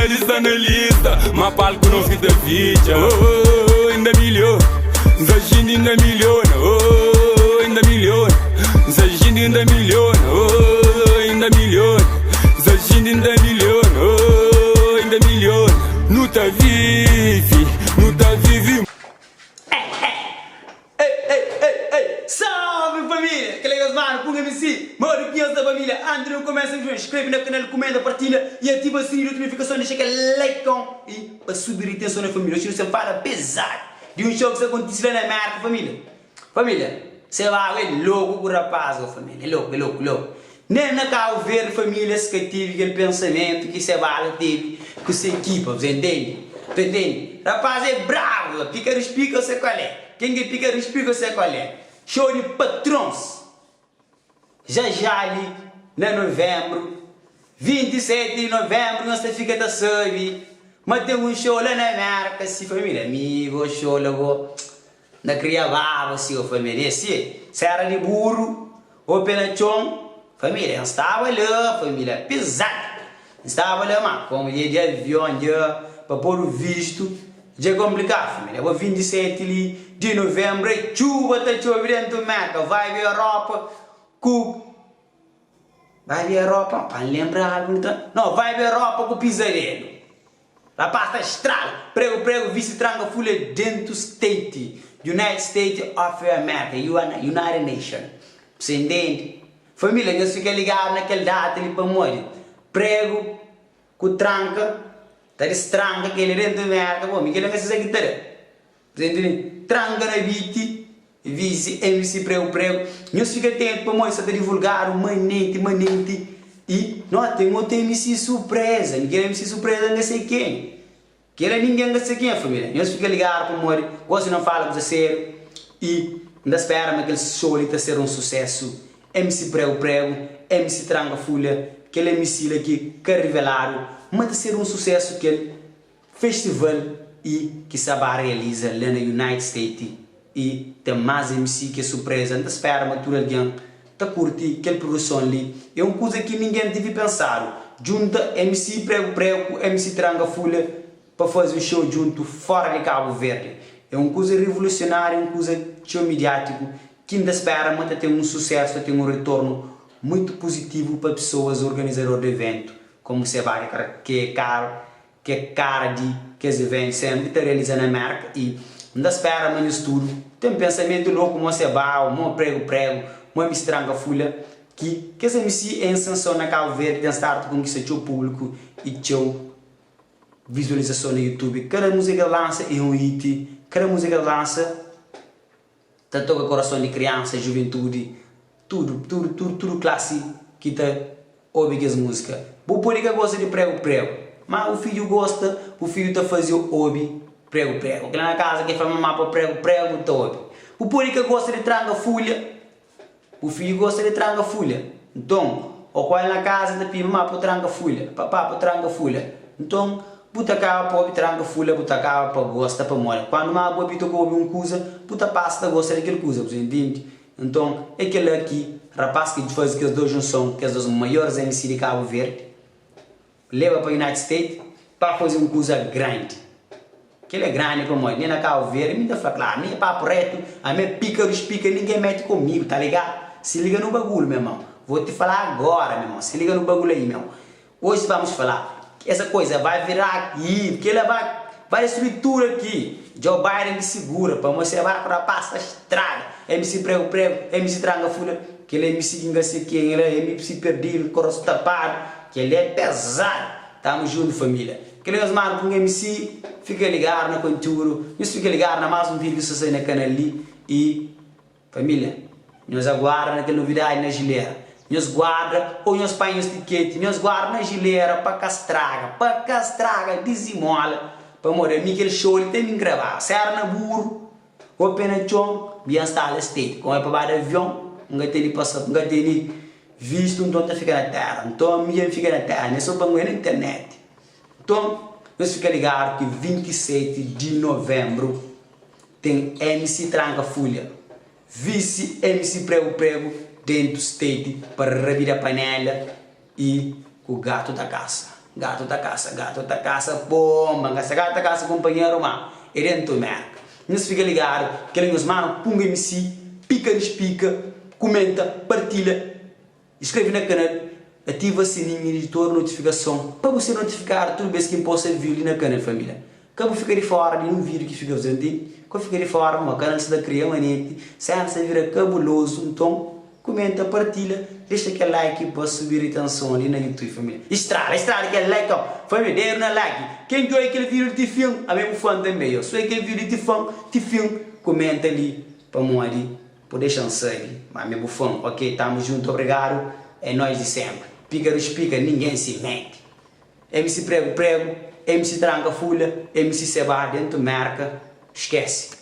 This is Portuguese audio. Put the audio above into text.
eles estão na lista. Mas palco não fica vídeo. Ainda milhão. Zaginde ainda milhona. Ainda milhona. Zaginde ainda milhona. Ainda milhona. Zaginde ainda milhona. Ainda milhona. Não tá vive. Não tá vive. Salve família! Que legal, mano, Punga MC, mano, que da família, André, não começa a ver, inscreve no canal, comenta, partilha e ativa o sininho de notificação, deixa aquele like e para subir a atenção na família. Hoje você fala pesado de um show que aconteceu na América, família. Família, você vai ver louco com o rapaz, família, é louco. Nem na Cabo Verde, família, se que tive aquele pensamento que você vai teve com sua equipa, você entende? Tu entende? Rapaz é bravo, pica os pica, eu sei qual é. Quem que pica os pica, eu sei qual é. Show de patrões. Já ali, na novembro, 27 de novembro, nós fica da sub. Mas tem um show lá na América, se família, amigo, show logo. Na criava, se família, se era de burro, ou pela chão, família, estava lá, família, pesado. Estava lá, mas como ia de avião, já, para pôr o visto. Já é complicado, família. O 27 de novembro, chuva, está chovendo do Meca. Vai ver a Europa, vai ver a Europa, para lembrar algo, então. Não, vai ver a Europa com o pisadelo. A pasta estrala, prego, vice-tranga, folha dentro state, United States of America, United Nations. Você entende? Família, nós fica ligado naquela data ali para morrer. Prego, com tranca. Tá estranha que ele dentro da América, pô, me quer essa guitarra. Entende? Tranca na beat, vice, MC prego. Nós fica tempo para mostrar de divulgar o manente. E nós temos outro MC surpresa. Ninguém MC surpresa, não sei quem. Que era ninguém não sei quem, família. Nós fica ligado para morrer. Gosto não fala com você. E ainda espera que aquele show ali tá ser um sucesso. MC prego, MC tranca folha. Aquele MC aqui que revelaram. Mas ser um sucesso aquele festival e que se realiza lá na United States e tem mais MC que é surpresa, não espera mas tudo alguém tá curtir aquela produção ali, é uma coisa que ninguém deve pensar, junta MC prego, MC tranga folha para fazer um show junto fora de Cabo Verde, é uma coisa revolucionária, uma coisa show mediático que ainda espera mas ter um sucesso, ter um retorno muito positivo para pessoas organizadoras de evento. Como você vai, que é cara de que esse evento sempre está realizando na América e ainda espera mais estudo. Tem um pensamento louco, como você vai, um prego, uma MC tranca folha, que esse MC é ascensão na Cabo Verde, tem start com que se o público e seu visualização no YouTube. Cada música lança é um hit, cada música lança tá toca coração de criança, juventude, tudo classe que tá ouve as músicas. O público gosta de prego, mas o filho gosta, o filho está fazendo hobby, prego. Que lá na casa quem faz mamar para prego, tá hobby. O público gosta de tranga folha, o filho gosta de tranga folha. Então, o qual na casa da pima mamar para tranga folha, papá para tranga folha. Então, puta cara para tranga folha, puta cara para gosta para morar. Quando uma boa pita come uma coisa, puta passa gosta daquela coisa, você entende? Então, é aquele aqui, rapaz que faz que as duas junção, que as duas maiores MC de Cabo Verde, leva para o United States para fazer uma coisa grande. Que ele é grande para nós, nem na Cabo Verde, me dá falar, nem é papo reto, a minha pica dos pica, ninguém mete comigo, tá ligado? Se liga no bagulho, meu irmão. Vou te falar agora, meu irmão, se liga no bagulho aí, meu irmão. Hoje vamos falar, essa coisa vai virar aqui, porque ela vai destruir tudo aqui. Joe Biden me segura, para você vai para a pasta estrada. MC prego, MC tranga folha, que ele é MC que não sei quem, ele é MC perdido, coração tapado. Que ele é pesado, tamo junto família. Que meus mano com o MC, fica ligado na contura, isso fica ligado na mais um vídeo que sai na canal ali e família, nós aguardamos naquela novidade na gileira, nós guarda ou nós põe os tiquetes, nós guarda na gileira para castraga, desemola, para morrer, aquele show ele tem que gravar, serra na burro, ou pena chão, bem instala state, como é para baixo de avião, não tem de passar, não tem de visto então tá fica na terra, então a minha fica na terra, não é só para na internet. Então, nós fica ligado que 27 de novembro tem MC Tranca Folha, vice MC Prego dentro do state para revirar a panela e o gato da caça. gato da caça, pomba, gato da caça, companheiro, mano, e dentro do mercado. Não se fica ligado, que os mano, punga MC, pica, despica, comenta, partilha, inscreve no canal, ativa o sininho de toda notificação, para você notificar tudo bem que possa vir na canal, família. Como fica de fora de um vídeo que fica fazendo, como fica de fora, uma canal se da criar manete, se você vira cabuloso, então, comenta, partilha, deixa aquele like para subir a atenção ali na YouTube, família. Estrada aquele like, ó. Família, dê na like. Quem viu aquele vídeo de filme, a mesmo fã também, ó. Se aquele vídeo de filme, comenta ali, para mim ali, por deixar sangue. Mas mesmo fã, ok? Tamo junto, obrigado. É nós de sempre. Pica dos pica, ninguém se mente. MC Prego, MC Tranca Fulha, MC Seba dentro marca, esquece.